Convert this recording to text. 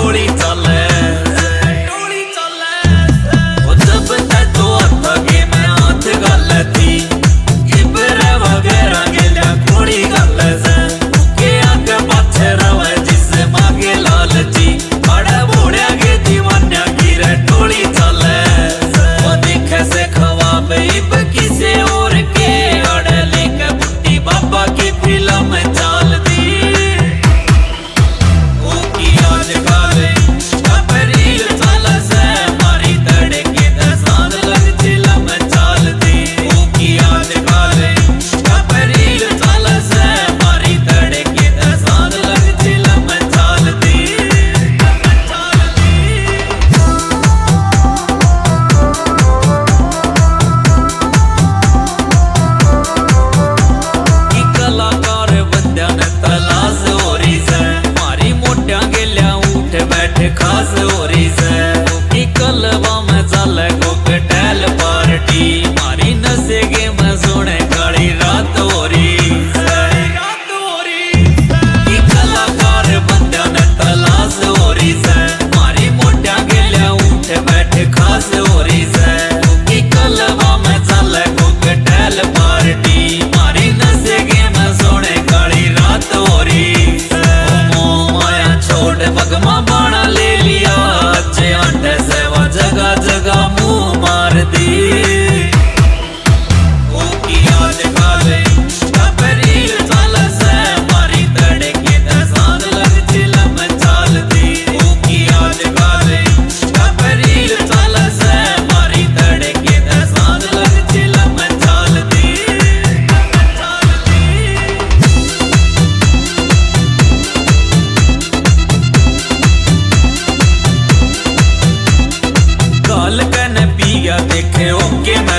टोली चले टोली चले वो जब तक तो आता के मैं हाथ गल थी इबरे वगैरह गेल्या कोड़ी गल से के आगे पाछे रवे जिससे मांगे लालची बड़ा बोड़िया के दीवाना गिरे टोली चले वो देखे से ख्वाब इब किसे और के अड़े लेके बुट्टी बाबा की फिल्म चाल दी ओ की आज काले कबरील चाल से मारी तड़के ते सांद लग फिल्म चाल दी ओ की आज काले कबरील चाल से मारी तड़के ते सांद लग फिल्म चाल दी कलाकार बंद्या ने तलाश हो रही से मारी मोटिया गेल्या उठ बैठ खास हो रही से की कलवा में चले को कटैल पार्टी मारी नशे गे में सोने काली रात हो रही की कलाकार बंद्या ने तलाश हो रही से मारी मोटिया गेल्या उठ बैठ खास हो रही से की कलवा में चले को कटैल पार्टी मारी नशे गे में सोने काली रात हो रही माया छोड़ बगमा बाणा ले लिया अच्छे अंडे से वो जगह जगह मुंह मार दी ओ की आज काले कबरील चाल से मारी तड़के ते सांद लग फिल्म चाल दी ओ की आज काले कबरील चाल से मारी तड़के ते सांद लग फिल्म चाल दी काल कन पिया देखे ओके मैं